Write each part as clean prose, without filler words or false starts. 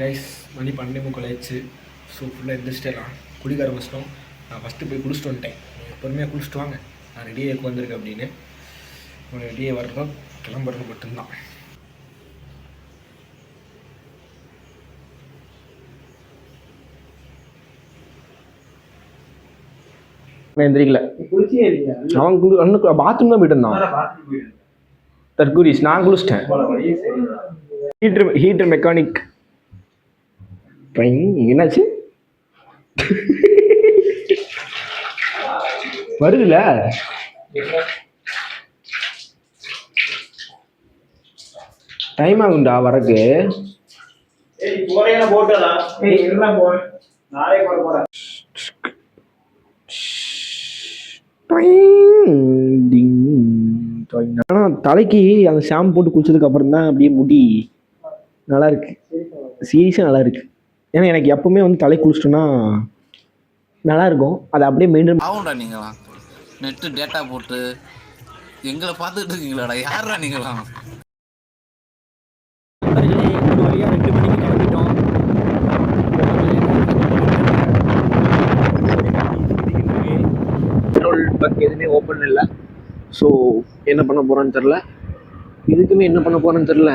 Guys மணி 12:45 ஆயிடுச்சு. So ஃபுல்லாக எந்திரிச்சிட்டேலாம் குளிக்க ஆரம்பிச்சிட்டோம். நான் ஃபஸ்ட்டு போய் குளிச்சுட்டு வந்துட்டேன். பொறுமையாக குளிச்சுட்டு வாங்க, நான் ரெடியாக வந்திருக்கேன் அப்படின்னு. ரெடியாக வர்றதும் கிளம்புறது மட்டும்தான். எந்திரிக்கல அவன் பாத்ரூம் தான் போயிட்டு இருந்தான். தற்கூரிஸ் நான் குளிச்சிட்டேன். ஹீட்டர் மெக்கானிக் என்னாச்சு வருதுல டைம் ஆகுண்டா வரக்கு. ஆனால் தலைக்கு அந்த ஷாம்பு போட்டு குளிச்சதுக்கு அப்புறம் தான் அப்படியே முடி நல்லா இருக்கு. சீரியஸாக நல்லா இருக்கு. ஏன்னா எனக்கு எப்பவுமே வந்து தலை குளிச்சிட்டோன்னா நல்லா இருக்கும். அதை அப்படியே மெயின்டைன் ஆகும்டா. நீங்களா நெட்டு டேட்டா போட்டு எங்களை பார்த்துட்டு இருக்கீங்களாடா? யாரா நீங்களாம்? ஒரு வழியாக 2 மணிக்கு கிளம்பிட்டோம். பெட்ரோல் பங்க் எதுவுமே ஓப்பன் இல்லை. ஸோ என்ன பண்ண போகிறோன்னு தெரில. இதுக்குமே என்ன பண்ண போகிறோன்னு தெரில.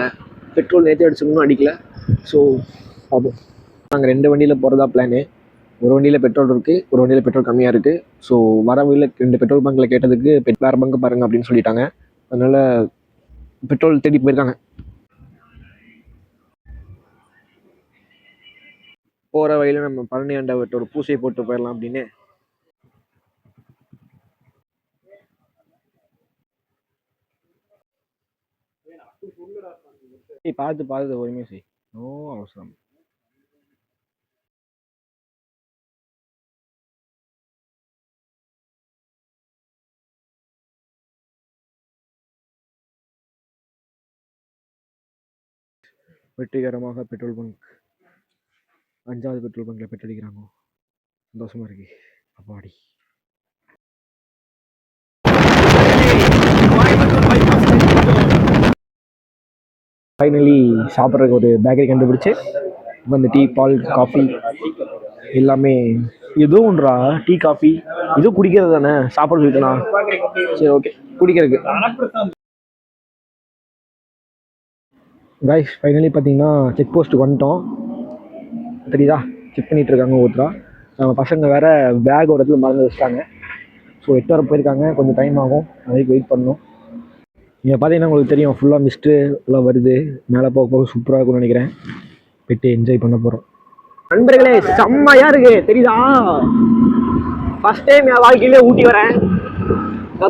பெட்ரோல் நேற்று அடிச்சோம்னு அடிக்கல. ஸோ பார்ப்போம். நாங்கள் 2 வண்டியில் போகிறதா பிளானு. ஒரு வண்டியில் பெட்ரோல் இருக்குது, ஒரு வண்டியில் பெட்ரோல் கம்மியாக இருக்குது. ஸோ வர வழியில் 2 பெட்ரோல் பங்கில் கேட்டதுக்கு வேறு பங்கு பாருங்கள் அப்படின்னு சொல்லிட்டாங்க. அதனால் பெட்ரோல் தேடி போயிருக்காங்க. போகிற வழியில் நம்ம பழனி ஆண்டவர்கிட்ட ஒரு பூசை போட்டு போயிடலாம் அப்படின்னு. பார்த்து ஒருமே செய். நோ அவசரம். வெற்றிகரமாக பெட்ரோல் பங்க் 5வது பெட்ரோல் பங்க்ல பெட்ரோல் அடிக்கிறாங்க. சந்தோஷமா இருக்கு. அப்பாடி ஃபைனலி சாப்பிட்றதுக்கு ஒரு பேக்கரி கண்டுபிடிச்சு வந்து டீ, பால், காஃபி எல்லாமே எதுவும் ஒன்றா. டீ, காஃபி இதுவும் குடிக்கிறது தானே, சாப்பாடு சொல்லிட்டேனா? சரி, ஓகே, குடிக்கிறதுக்கு. கைஸ் ஃபைனலி பார்த்தீங்கன்னா செக் போஸ்ட்டுக்கு வந்துட்டோம். தெரியுதா, செக் பண்ணிகிட்டு இருக்காங்க ஒருத்தரா. நம்ம பசங்க வேறு பேக் ஒரு இடத்துல மறந்து வச்சுட்டாங்க. ஸோ 8 வரை போயிருக்காங்க. கொஞ்சம் டைம் ஆகும், அதுக்கு வெயிட் பண்ணணும். இங்கே பார்த்தீங்கன்னா உங்களுக்கு தெரியும், ஃபுல்லாக மிஸ்ட்டு எல்லாம் வருது. மேலே போக சூப்பராக இருக்கும்னு நினைக்கிறேன். போய்ட்டு என்ஜாய் பண்ண போகிறோம். நண்பர்களே, செம்மையாக இருக்கு. தெரியுதா, ஃபஸ்ட் டைம் என் வாழ்க்கையிலே ஊட்டி வரேன்.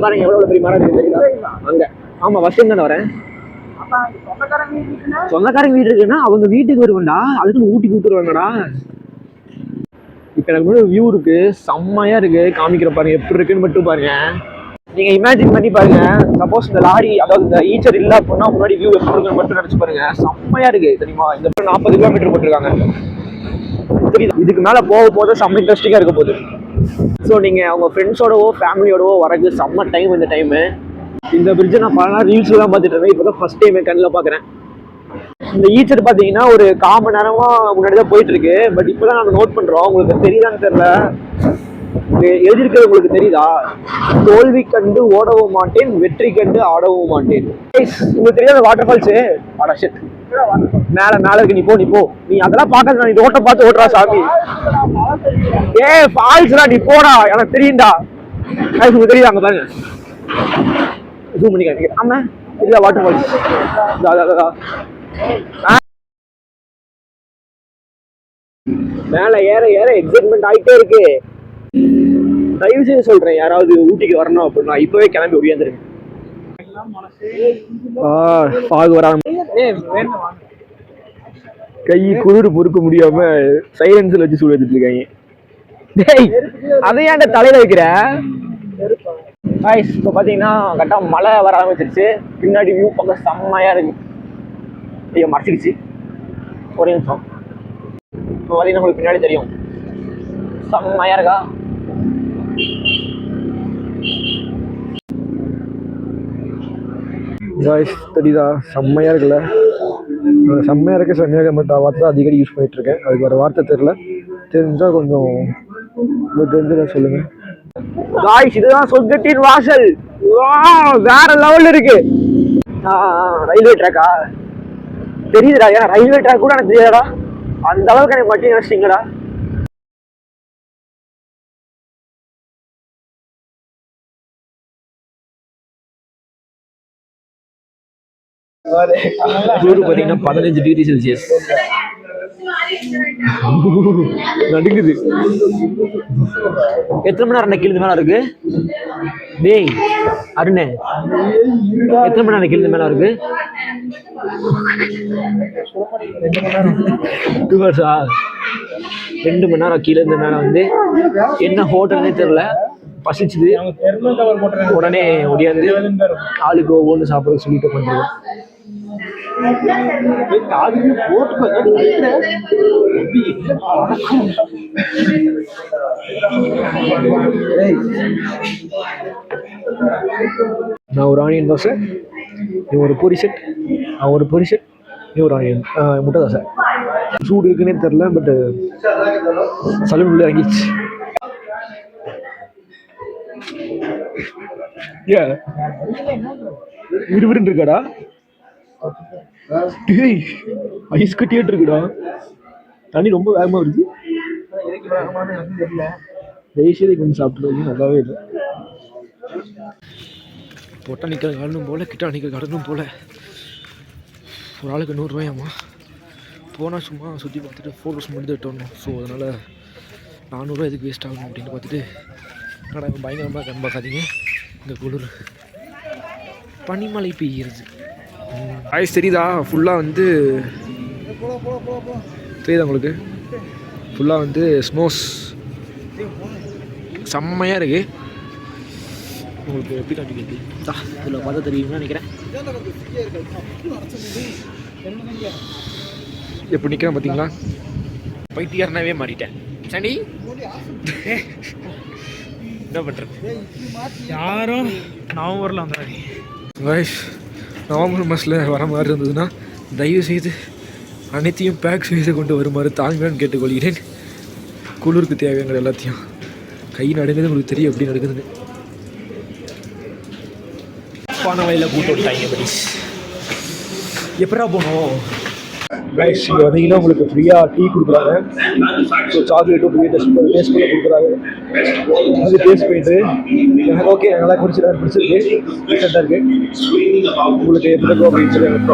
பாருங்க எவ்வளோ பெரிய மரம் இருக்கு. தெரியுதா அங்கே? ஆமாம், ஃபஸ்ட் டைம் தானே வரேன். சொந்தக்காரங்க வீடு இருக்குன்னா அவங்க வீட்டுக்கு வருவேன்டா, அதுக்கு ஊட்டி கூப்பிட்டுருவாங்கடா. இப்போ எனக்கு முன்னாடி வியூ இருக்கு, செம்மையாக இருக்கு. காமிக்கிற பாருங்க எப்படி இருக்குன்னு மட்டும் பாருங்க. நீங்க இமேஜின் பண்ணி பாருங்க. சப்போஸ் இந்த லாரி, அதாவது இந்த ஈச்சர் இல்லை அப்படின்னா முன்னாடி வியூ எப்படி இருக்குன்னு மட்டும் நினைச்சு பாருங்க. செம்மையா இருக்கு தெரியுமா. இந்த 40 கிலோமீட்டர் போட்டிருக்காங்க. இதுக்கு மேல போக செம்ம இன்ட்ரெஸ்டிங்கா இருக்க போகுது. ஸோ நீங்க அவங்க ஃப்ரெண்ட்ஸோடவோ ஃபேமிலியோடவோ வரது செம்ம டைம். இந்த டைமு இந்த பிரிட்ஜை நான் பல நாள் ரீல்ஸ் தான் பார்த்துட்டு இருந்தேன். இப்போதான் ஃபர்ஸ்ட் டைம் கண்ணில் பார்க்குறேன். இந்த ஈச்சர் பார்த்தீங்கன்னா ஒரு 1/4 மணி நேரமா முன்னாடி தான் போயிட்டு இருக்கு. பட் இப்போதான் நாங்கள் நோட் பண்றோம். உங்களுக்கு தெரியுதான்னு தெரியல, எழுதியிருக்கிறது உங்களுக்கு தெரியுதா? தோல்வி கண்டு ஓடவும் மாட்டேன், வெற்றி கண்டு ஆடவும் மாட்டேன். உங்களுக்கு தெரியாத வாட்டர் ஃபால்ஸ் மேல இருக்கு. நீ போ. நீ அதெல்லாம் பார்க்காத, நீ ரோட்டை பார்த்து ஓட்டுறா சாமி. ஃபால்ஸ்டா, நீ போடா, எனக்கு தெரியும்டா. உங்களுக்கு தெரியுதா? அங்க பாருங்க, ஜூம் பண்ணி காமிக்கிறேன். ஆமா, தெரியுதா வாட்டர் ஃபால்ஸ்? மேல ஏற எக்ஸைட்மெண்ட் ஆகிட்டே இருக்கு. தயவு செய்து சொல்றேன், யாராவது ஊட்டிக்கு வரணும் அப்படின்னா இப்பவே கிளம்பி ஒடியாந்துருங்க. கை குளிர் பொறுக்க முடியாம சைலன்ஸ்ல வச்சு சூடு வச்சுட்டு இருக்காங்க. அதை ஏன்டா தலையில வைக்கிற? இப்போ பாத்தீங்கன்னா கரெக்டா மழை வர ஆரம்பிச்சிருச்சு. பின்னாடி வியூ பார்க்க செம்மையா இருக்கு. ஐயோ மறைச்சிக்கிச்சு, ஒரே நிமிஷம். இப்போ பாத்தீங்கன்னா உங்களுக்கு பின்னாடி தெரியும், செம்மையா இருக்கா. தெரியுதா, செம்மையா இருக்குல்ல. செம்மையாக இருக்குது. செம்மையாக வார்த்தை தான் அடிக்கடி யூஸ் பண்ணிகிட்ருக்கேன். அதுக்கு வேறு வார்த்தை தெரில, தெரிஞ்சால் கொஞ்சம் உங்களுக்கு தெரிஞ்சதை சொல்லுங்கள். காய்ஸ், இதுதான் சொர்க்கத்தின் வாசல். வேற லெவலில் இருக்கு. ரயில்வே ட்ராக்கா தெரியுதுடா. ஏன்னா ரயில்வே ட்ராக் கூட எனக்கு தெரியாதா, அந்த அளவுக்கு எனக்கு மட்டும் யோசிச்சிங்கடா. சூடு பார்த்தீங்கன்னா 15 டிகிரி செல்சியஸ் நடுங்குது. எத்தனை மணி நேரம் கீழே மேலே இருக்கு? டேய் அருண், எத்தனை மணி நேரம் கீழே மேலே இருக்கு? 2 ஹவர்ஸா? 2 மணி நேரம் கீழே இருந்த மேலே வந்து என்ன ஹோட்டல்னே தெரில, பசிச்சுது. உடனே ஒடியாந்து ஆளுக்கு ஒவ்வொன்று சாப்பிட சொல்லிட்டு பண்ணுறோம். நான் ஒரு ஆனியன் தோசை, நீ ஒரு பொரி செட், நான் ஒரு பொரி செட், நீ ஒரு ஆனியன் முட்டை தோசை. சூடு இருக்குன்னே தெரில, பட் சலுள்ள இறங்கிடுச்சு. விறுவிறுன்னு இருக்காடா. ஐஸ் கட்டியாட்டு இருக்குடா. தண்ணி ரொம்ப வேகமாக வருது. தயவுசெய்து கொஞ்சம் சாப்பிட்டு நல்லாவே இல்லை. பொட்டானிக்கல் கார்டனும் போல், கிட்டானிக்கல் கார்டனும் போல். ஒரு ஆளுக்கு 100 ரூபாயாம்மா. போனால் சும்மா சுற்றி பார்த்துட்டு ஃபோட்டோஸ் மட்டும் எடுத்து வரணும். ஸோ அதனால் 400 ரூபா எதுக்கு வேஸ்ட் ஆகும் அப்படின்னு பார்த்துட்டு, கடை பயங்கரமாக கண் பார்க்காதீங்க. இந்த குளிர் பனிமலை பெய்கிறது. ஐஸ் தெரியுதா? ஃபுல்லாக வந்து தெரியுதா உங்களுக்கு? ஃபுல்லாக வந்து ஸ்னோஸ் செம்மையாக இருக்குது. உங்களுக்கு எப்படி காட்டிக்கிறது? இதில் பார்த்தா தெரியும்னு நினைக்கிறேன். எப்படி நிற்கிறேன் பார்த்தீங்களா? பைத்தியாரனாவே மாறிட்டேன். சண்டி என்ன பண்ணுறது? யாரும் நவம்பரில் வந்துடாது. லைஃப் நவம்பர் மாதத்தில் வர மாதிரி இருந்ததுன்னா தயவுசெய்து அனைத்தையும் பேக் செய்து கொண்டு வருமாறு தாழ்மையான கேட்டுக்கொள்கிறேன். குளிருக்கு தேவையான எல்லாத்தையும். கை நடுங்கிறது உங்களுக்கு தெரியும் எப்படி நடக்குதுன்னு. பானை வயலில் கூட்டு விட்டாங்க. படி எப்படா போனோம்? கைஸ், இங்கே வந்தீங்கன்னா உங்களுக்கு ஃப்ரீயாக டீ கொடுக்குறாங்க. ஸோ சாக்லேட்டும் ஃப்ரீயாக டேஸ்ட் பண்ணி கொடுக்குறாங்க. அது டேஸ்ட் பண்ணிட்டு எனக்கு ஓகே, நல்லா பிடிச்சிருக்கு, ரீசெண்டாக இருக்குது. உங்களுக்கு எப்படி இருக்கும் அப்படின்னு சொல்லி எனக்கு